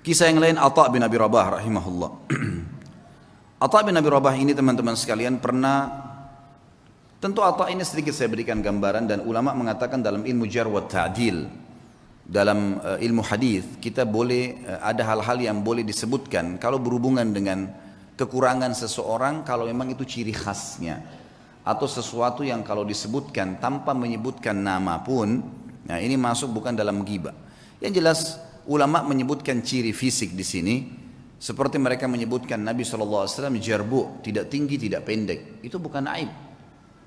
Kisah yang lain Atha bin Abi Rabah rahimahullah. Atha bin Abi Rabah ini teman-teman sekalian pernah, tentu Atha ini sedikit saya berikan gambaran, dan ulama mengatakan dalam ilmu jarh wa ta'dil, dalam ilmu hadis kita boleh ada hal-hal yang boleh disebutkan kalau berhubungan dengan kekurangan seseorang, kalau memang itu ciri khasnya, atau sesuatu yang kalau disebutkan tanpa menyebutkan nama pun, nah ini masuk bukan dalam ghibah. Yang jelas ulama menyebutkan ciri fisik di sini, seperti mereka menyebutkan Nabi SAW jarbu, tidak tinggi tidak pendek, itu bukan aib.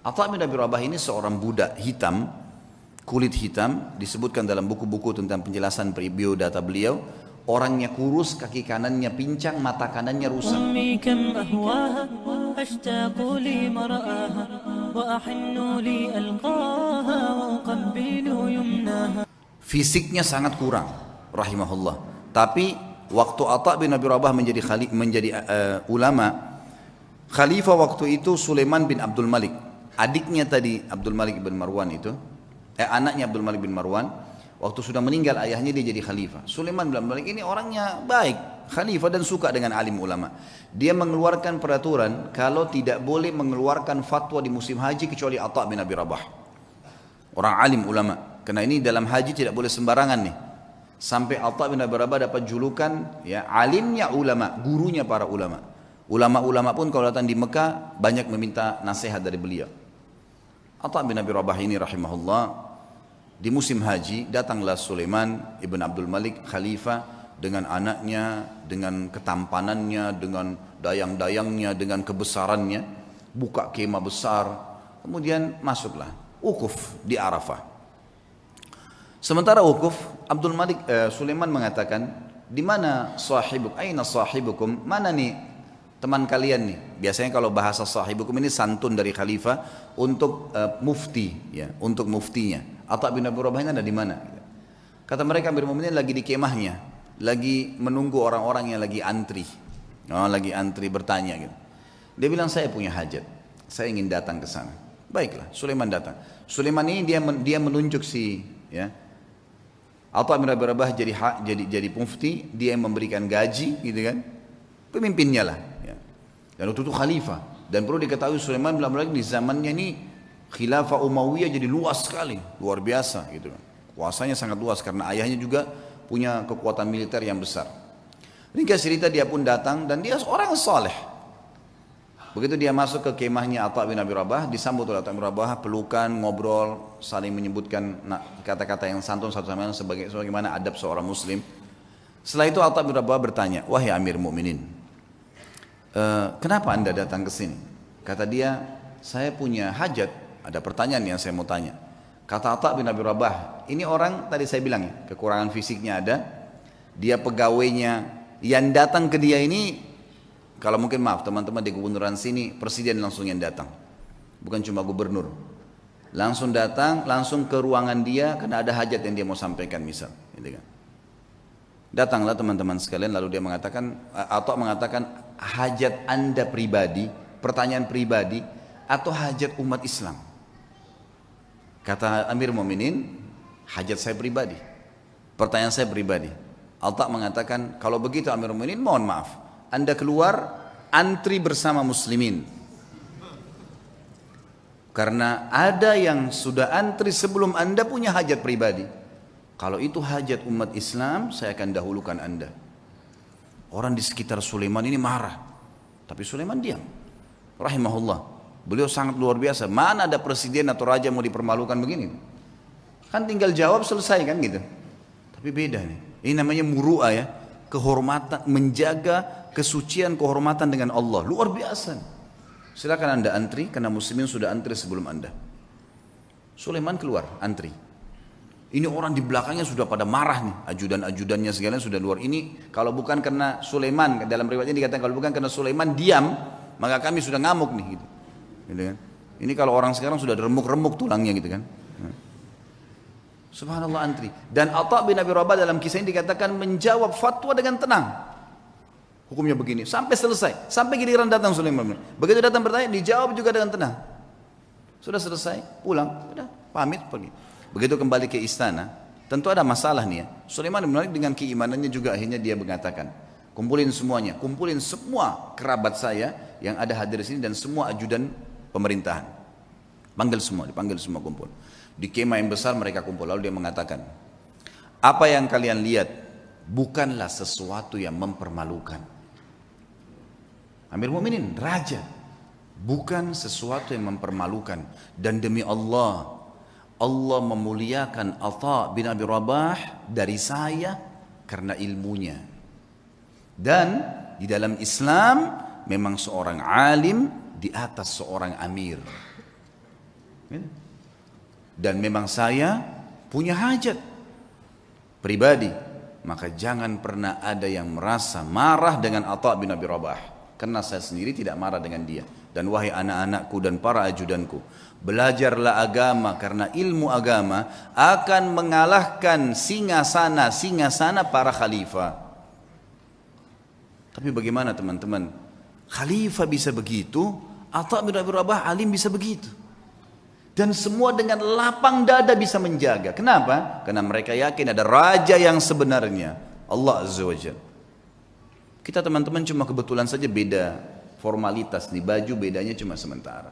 Atha bin Abi Rabah ini seorang budak hitam, kulit hitam, disebutkan dalam buku-buku tentang penjelasan biodata beliau, orangnya kurus, kaki kanannya pincang, mata kanannya rusak. Fisiknya sangat kurang, rahimahullah. Tapi waktu Atha bin Abi Rabah menjadi ulama, khalifah waktu itu Sulaiman bin Abdul Malik, adiknya tadi Abdul Malik bin Marwan itu, anaknya Abdul Malik bin Marwan, waktu sudah meninggal ayahnya dia jadi khalifah. Sulaiman bin Abdul Malik ini orangnya baik, khalifah dan suka dengan alim ulama. Dia mengeluarkan peraturan kalau tidak boleh mengeluarkan fatwa di musim haji kecuali Atha bin Abi Rabah, orang alim ulama. Karena ini dalam haji tidak boleh sembarangan nih. Sampai Atha bin Abi Rabah dapat julukan ya alimnya ulama, gurunya para ulama. Ulama-ulama pun kalau datang di Mekah banyak meminta nasihat dari beliau. Atha bin Abi Rabah ini rahimahullah, di musim haji datanglah Sulaiman ibn Abdul Malik khalifah dengan anaknya, dengan ketampanannya, dengan dayang-dayangnya, dengan kebesarannya, buka kemah besar, kemudian masuklah wukuf di Arafah. Sementara wukuf, Sulaiman mengatakan, di mana sahibuk, aina sahibukum, mana nih teman kalian nih? Biasanya kalau bahasa sahibukum ini santun dari khalifah untuk mufti, ya, untuk muftinya. Atha bin Abi Rabah ini ada di mana? Kata mereka, Amirul Mukminin lagi di kemahnya, lagi menunggu orang-orang yang lagi antri, lagi antri bertanya gitu. Dia bilang, saya punya hajat, saya ingin datang ke sana. Baiklah, Sulaiman datang. Sulaiman ini dia menunjuk si, ya, Atha bin Abi Rabah jadi mufti, dia yang memberikan gaji, gitu kan, pemimpinnya lah. Ya. Dan waktu itu khalifah. Dan perlu diketahui Sulaiman bin Abdul Malik di zamannya ini khilafah Umayyah jadi luas sekali, luar biasa, gitu kan. Kuasanya sangat luas karena ayahnya juga punya kekuatan militer yang besar. Ringkas cerita, dia pun datang dan dia seorang saleh. Begitu dia masuk ke kemahnya Atha bin Abi Rabah, disambut oleh Atha bin Abi Rabah, pelukan, ngobrol, saling menyebutkan kata-kata yang santun satu sama lain sebagaimana adab seorang muslim. Setelah itu Atha bin Abi Rabah bertanya, wahai Amir Mukminin, kenapa anda datang ke sini? Kata dia, saya punya hajat, ada pertanyaan yang saya mau tanya. Kata Atha bin Abi Rabah, ini orang tadi saya bilang ya, kekurangan fisiknya ada, dia pegawainya, yang datang ke dia ini, kalau mungkin maaf teman-teman di gubernuran sini, presiden langsung yang datang, bukan cuma gubernur. Langsung datang, langsung ke ruangan dia karena ada hajat yang dia mau sampaikan misal, gitu kan. Datanglah teman-teman sekalian, lalu dia mengatakan, atau mengatakan hajat anda pribadi, pertanyaan pribadi, atau hajat umat Islam? Kata Amir Mu'minin, hajat saya pribadi, pertanyaan saya pribadi. Atha mengatakan, kalau begitu Amir Mu'minin, mohon maaf, anda keluar antri bersama muslimin. Karena ada yang sudah antri sebelum anda punya hajat pribadi. Kalau itu hajat umat Islam, saya akan dahulukan anda. Orang di sekitar Sulaiman ini marah. Tapi Sulaiman diam. Rahimahullah. Beliau sangat luar biasa. Mana ada presiden atau raja mau dipermalukan begini? Kan tinggal jawab selesai kan gitu. Tapi beda nih. Ini namanya muru'ah ya. Kehormatan, menjaga kesucian kehormatan dengan Allah. Luar biasa. Silakan anda antri, karena muslimin sudah antri sebelum anda. Sulaiman keluar, antri. Ini orang di belakangnya sudah pada marah nih. Ajudan-ajudannya segala sudah luar. Ini kalau bukan karena Sulaiman, dalam riwayatnya dikatakan kalau bukan karena Sulaiman diam, maka kami sudah ngamuk nih. Gitu. Gitu kan? Ini kalau orang sekarang sudah remuk-remuk tulangnya gitu kan. Subhanallah antri. Dan Atha bin Abi Rabah dalam kisah ini dikatakan menjawab fatwa dengan tenang. Hukumnya begini, sampai selesai. Sampai giliran datang Sulaiman. Begitu datang bertanya, dijawab juga dengan tenang. Sudah selesai, pulang, sudah pamit pergi. Begitu kembali ke istana, Tentu ada masalah nih ya. Sulaiman bin Malik dengan keimanannya juga akhirnya dia mengatakan, kumpulin semuanya, kumpulin semua kerabat saya yang ada hadir di sini dan semua ajudan pemerintahan. Dipanggil semua kumpul. Di kemah yang besar mereka kumpul. Lalu dia mengatakan, apa yang kalian lihat bukanlah sesuatu yang mempermalukan. Amir Mu'minin, raja, bukan sesuatu yang mempermalukan. Dan demi Allah, Allah memuliakan Atha bin Abi Rabah dari saya karena ilmunya. Dan di dalam Islam memang seorang alim di atas seorang amir. Dan memang saya punya hajat pribadi, maka jangan pernah ada yang merasa marah dengan Atha bin Abi Rabah, karena saya sendiri tidak marah dengan dia. Dan wahai anak-anakku dan para ajudanku, belajarlah agama, karena ilmu agama akan mengalahkan singasana para khalifah. Tapi bagaimana teman-teman, khalifah bisa begitu, Atha bin Abi Rabah alim bisa begitu. Dan semua dengan lapang dada bisa menjaga. Kenapa? Karena mereka yakin ada raja yang sebenarnya, Allah Azza wa Jalla. Kita teman-teman cuma kebetulan saja beda formalitas nih, baju bedanya cuma sementara.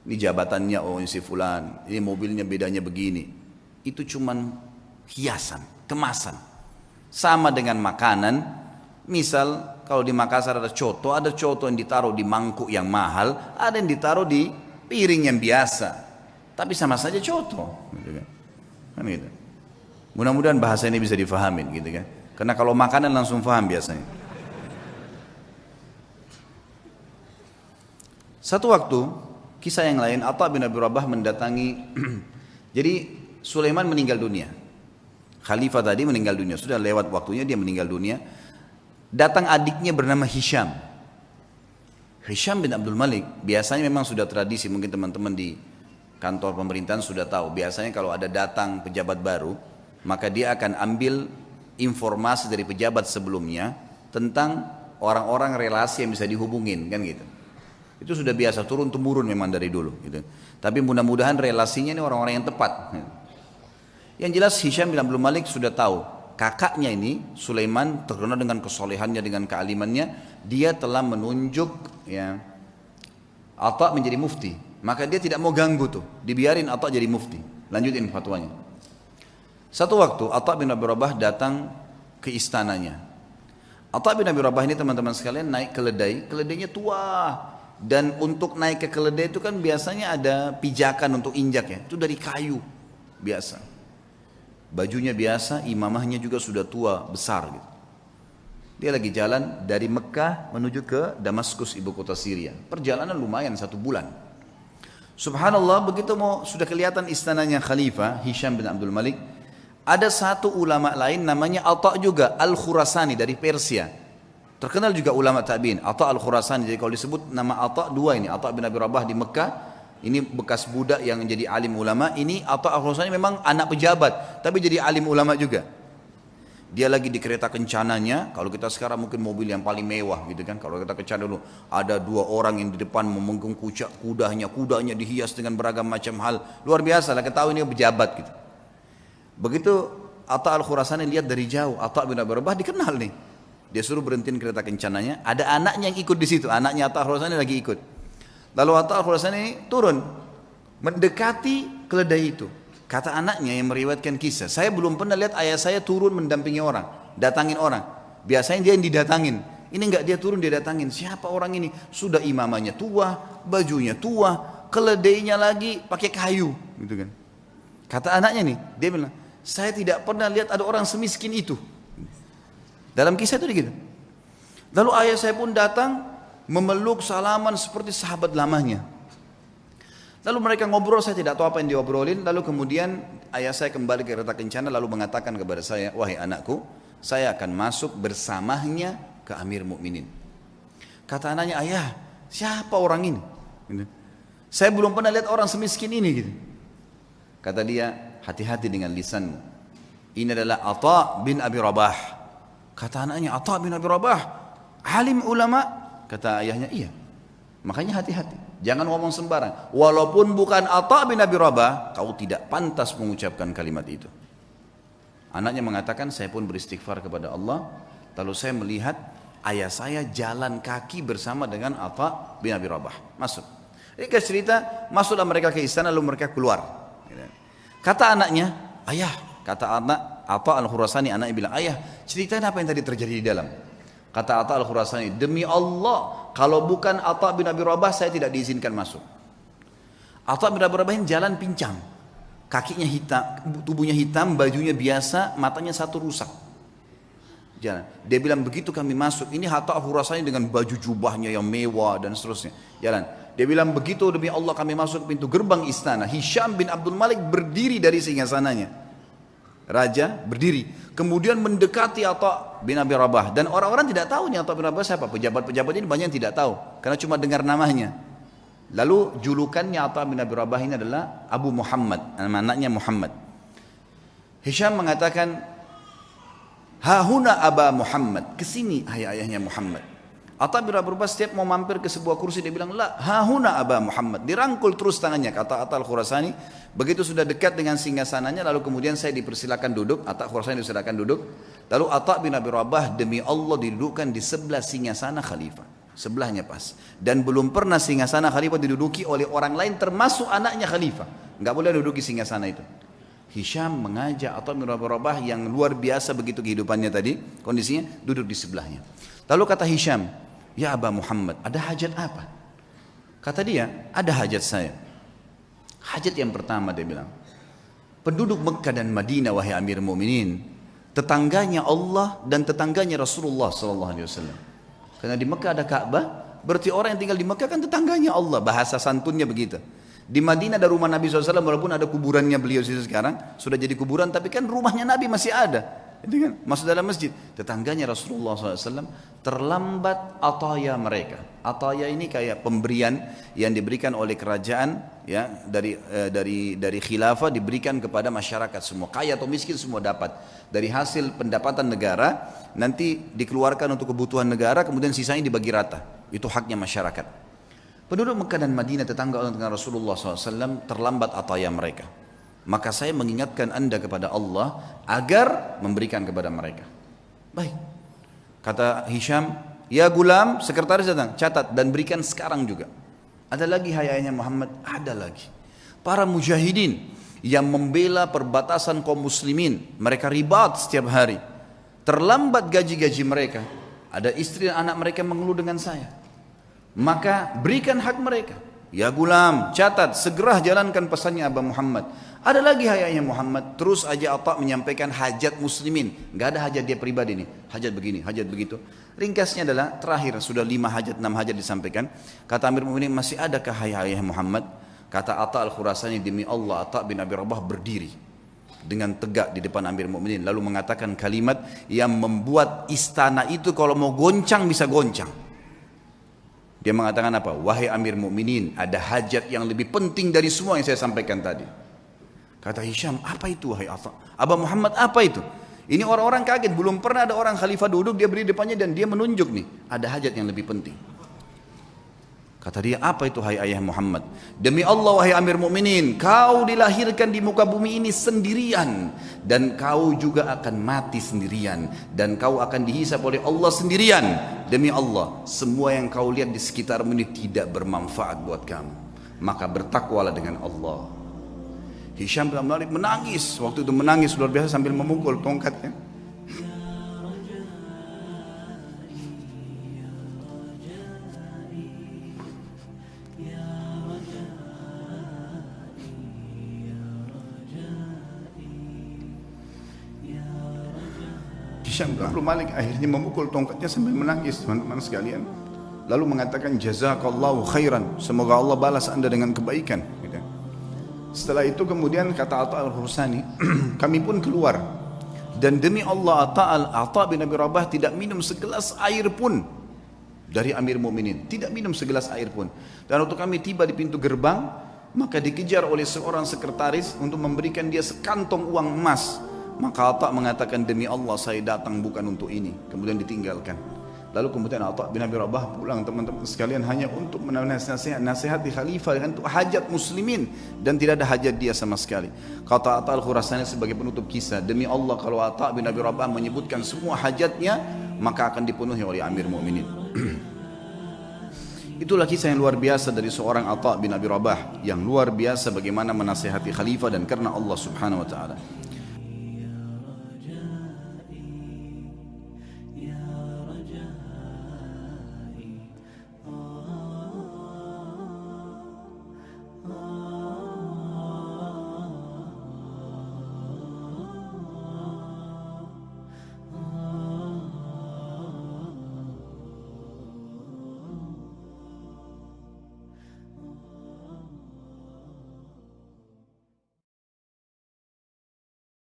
Ini jabatannya, oh ini si fulan, ini mobilnya bedanya begini. Itu cuma hiasan, kemasan. Sama dengan makanan, misal kalau di Makassar ada coto yang ditaruh di mangkuk yang mahal, ada yang ditaruh di piring yang biasa. Tapi sama saja coto, gitu kan gitu. Mudah-mudahan bahasa ini bisa difahamin, gitu kan. Karena kalau makanan langsung paham biasanya. Satu waktu, kisah yang lain, Atha bin Abi Rabah mendatangi. Jadi Sulaiman meninggal dunia. Khalifah tadi meninggal dunia, sudah lewat waktunya dia meninggal dunia. Datang adiknya bernama Hisham. Hisham bin Abdul Malik, biasanya memang sudah tradisi, mungkin teman-teman di kantor pemerintahan sudah tahu, biasanya kalau ada datang pejabat baru, maka dia akan ambil informasi dari pejabat sebelumnya tentang orang-orang relasi yang bisa dihubungin, kan gitu. Itu sudah biasa, turun-temurun memang dari dulu gitu. Tapi mudah-mudahan relasinya ini orang-orang yang tepat. Yang jelas Hisham bin Abdul Malik sudah tahu, kakaknya ini Sulaiman terkenal dengan kesolehannya, dengan kealimannya, dia telah menunjuk ya Atha menjadi mufti. Maka dia tidak mau ganggu tuh, dibiarin Atha jadi mufti, lanjutin fatwanya. Satu waktu Atha bin Abi Rabah datang ke istananya. Atha bin Abi Rabah ini teman-teman sekalian naik keledai, keledainya tua. Dan untuk naik ke keledai itu kan biasanya ada pijakan untuk injak ya, itu dari kayu biasa. Bajunya biasa, imamahnya juga sudah tua, besar gitu. Dia lagi jalan dari Mekah menuju ke Damaskus, ibu kota Syria. Perjalanan lumayan 1 bulan. Subhanallah, begitu sudah kelihatan istananya Khalifah Hisham bin Abdul Malik, ada satu ulama lain namanya Atha juga Al-Khurasani dari Persia. Terkenal juga ulama tabi'in, Atha Al-Khurasani. Jadi kalau disebut nama Atha dua ini, Atha bin Abi Rabah di Mekah, ini bekas budak yang jadi alim ulama. Ini Atha Al-Khurasani memang anak pejabat, tapi jadi alim ulama juga. Dia lagi di kereta kencananya, kalau kita sekarang mungkin mobil yang paling mewah gitu kan. Kalau kita kencana dulu, ada 2 orang yang di depan memenggung kudanya dihias dengan beragam macam hal. Luar biasa lah, ketahui ini pejabat gitu. Begitu Atha Al-Khurasani lihat dari jauh, Atha bin Abi Rabah dikenal nih. Dia suruh berhentiin kereta kencananya, ada anaknya yang ikut di situ, anaknya Atha Al-Khurasani lagi ikut. Lalu Atha Al-Khurasani turun, mendekati keledai itu. Kata anaknya yang meriwayatkan kisah, saya belum pernah lihat ayah saya turun mendampingi orang, datangin orang. Biasanya dia yang didatangin. Ini enggak, dia turun dia datangin. Siapa orang ini? Sudah imamahnya tua, bajunya tua, keledainya lagi pakai kayu, gitu kan. Kata anaknya nih, dia bilang, saya tidak pernah lihat ada orang semiskin itu. Dalam kisah itu gitu. Lalu ayah saya pun datang memeluk salaman seperti sahabat lamanya. Lalu mereka ngobrol, saya tidak tahu apa yang diobrolin. Lalu kemudian ayah saya kembali ke kereta kencana lalu mengatakan kepada saya, wahai anakku, saya akan masuk bersamanya ke Amir Mukminin. Kata anaknya, ayah, siapa orang ini? Saya belum pernah lihat orang semiskin ini gitu. Kata dia, hati-hati dengan lisanmu. Ini adalah Atha bin Abi Rabah. Kata anaknya, Atha bin Abi Rabah, alim ulama. Kata ayahnya, iya. Makanya hati-hati, jangan ngomong sembarang. Walaupun bukan Atha bin Abi Rabah, kau tidak pantas mengucapkan kalimat itu. Anaknya mengatakan, saya pun beristighfar kepada Allah. Lalu saya melihat ayah saya jalan kaki bersama dengan Atha bin Abi Rabah. Masuk. Ini cerita, masuklah mereka ke istana lalu mereka keluar. Kata anaknya, ayah, kata anak Atha al-Khurasani, anaknya bilang, ayah, ceritain apa yang tadi terjadi di dalam. Kata Atha al-Khurasani, demi Allah, kalau bukan Atha bin Abi Rabah, saya tidak diizinkan masuk. Atha bin Abi Rabah jalan pincang, kakinya hitam, tubuhnya hitam, bajunya biasa, matanya satu rusak. Jalan. Dia bilang begitu kami masuk, ini Atha al-Khurasani dengan baju jubahnya yang mewah dan seterusnya. Jalan. Dia bilang begitu demi Allah kami masuk pintu gerbang istana. Hisham bin Abdul Malik berdiri dari singgasananya. Raja berdiri, kemudian mendekati Atha bin Abi Rabah, dan orang-orang tidak tahu nih Atha bin Abi Rabah siapa. Pejabat-pejabat ini banyak yang tidak tahu karena cuma dengar namanya. Lalu julukannya Atha bin Abi Rabah ini adalah Abu Muhammad, anaknya Muhammad. Hisham mengatakan, hahuna Aba Muhammad, kesini ayahnya Muhammad. Atha bin Abi Rabah setiap mau mampir ke sebuah kursi dia bilang, la hahuna Aba Muhammad, dirangkul terus tangannya. Kata Atha al-Khurasani, begitu sudah dekat dengan singgasananya, lalu kemudian saya dipersilakan duduk. Atha al-Khurasani dipersilakan duduk. Lalu Atha bin Abi Rabah demi Allah didudukkan di sebelah singgasana khalifah, sebelahnya pas. Dan belum pernah singgasana khalifah diduduki oleh orang lain termasuk anaknya khalifah. Enggak boleh duduki singgasana itu. Hisham mengajak Atha bin Abi Rabah yang luar biasa begitu kehidupannya tadi, kondisinya duduk di sebelahnya. Lalu kata Hisham, ya Aba Muhammad, ada hajat apa? Kata dia, ada hajat saya. Hajat yang pertama dia bilang, penduduk Mekah dan Madinah wahai Amir Mu'minin, tetangganya Allah dan tetangganya Rasulullah SAW. Karena di Mekah ada Ka'bah, berarti orang yang tinggal di Mekah kan tetangganya Allah, bahasa santunnya begitu. Di Madinah ada rumah Nabi SAW, walaupun ada kuburannya beliau sekarang, sudah jadi kuburan, tapi kan rumahnya Nabi masih ada. Itu kan masuk dalam masjid. Tetangganya Rasulullah SAW terlambat ataya mereka. Ataya ini kayak pemberian yang diberikan oleh kerajaan, ya, dari khilafah diberikan kepada masyarakat semua, kaya atau miskin semua dapat. Dari hasil pendapatan negara nanti dikeluarkan untuk kebutuhan negara, kemudian sisanya dibagi rata. Itu haknya masyarakat. Penduduk Mekah dan Madinah tetangga dengan Rasulullah SAW terlambat ataya mereka. Maka saya mengingatkan anda kepada Allah agar memberikan kepada mereka. Baik. Kata Hisham, ya gulam, sekretaris datang, catat dan berikan sekarang juga. Ada lagi hayanya Muhammad, ada lagi. Para mujahidin yang membela perbatasan kaum muslimin, mereka ribat setiap hari. Terlambat gaji-gaji mereka. Ada istri dan anak mereka mengeluh dengan saya. Maka berikan hak mereka. Ya gulam, catat, segera jalankan pesannya Aba Muhammad. Ada lagi hayanya Muhammad, terus aja Atha menyampaikan hajat muslimin. Gak ada hajat dia pribadi nih, hajat begini, hajat begitu. Ringkasnya adalah terakhir, sudah 5 hajat, 6 hajat disampaikan. Kata Amir Mu'minin, masih adakah hayanya Muhammad? Kata Atha al-Khurasani, demi Allah, Atha bin Abi Rabah berdiri dengan tegak di depan Amir Mu'minin, lalu mengatakan kalimat yang membuat istana itu kalau mau goncang bisa goncang. Dia mengatakan apa? Wahai Amir Mu'minin, ada hajat yang lebih penting dari semua yang saya sampaikan tadi. Kata Hisham, apa itu wahai Atha? Aba Muhammad, apa itu? Ini orang-orang kaget, belum pernah ada orang khalifah duduk, dia berdiri depannya dan dia menunjuk nih, ada hajat yang lebih penting. Kata dia, apa itu hai ayah Muhammad? Demi Allah wahai Amir Mu'minin, kau dilahirkan di muka bumi ini sendirian, dan kau juga akan mati sendirian, dan kau akan dihisab oleh Allah sendirian. Demi Allah, semua yang kau lihat di sekitarmu ini tidak bermanfaat buat kamu. Maka bertakwalah dengan Allah. Hisham bin Abdul Malik menangis, waktu itu menangis luar biasa sambil memukul tongkatnya. Hisham bin Abdul Malik akhirnya memukul tongkatnya sambil menangis, teman-teman sekalian. Lalu mengatakan jazakallahu khairan, semoga Allah balas anda dengan kebaikan. Setelah itu kemudian kata Atha al-Khurasani, kami pun keluar. Dan demi Allah Atha bin Abi Rabah tidak minum segelas air pun dari Amir Mu'minin. Tidak minum segelas air pun. Dan waktu kami tiba di pintu gerbang, maka dikejar oleh seorang sekretaris untuk memberikan dia sekantong uang emas. Maka Atha mengatakan, demi Allah saya datang bukan untuk ini. Kemudian ditinggalkan. Lalu kemudian Atha bin Abi Rabah pulang teman-teman sekalian hanya untuk menasihati khalifah dengan hajat muslimin, dan tidak ada hajat dia sama sekali. Kata Atha al-Khurasani sebagai penutup kisah, demi Allah kalau Atha bin Abi Rabah menyebutkan semua hajatnya maka akan dipenuhi oleh Amir Mu'minin. Itulah kisah yang luar biasa dari seorang Atha bin Abi Rabah, yang luar biasa bagaimana menasihati khalifah dan karena Allah Subhanahu wa taala.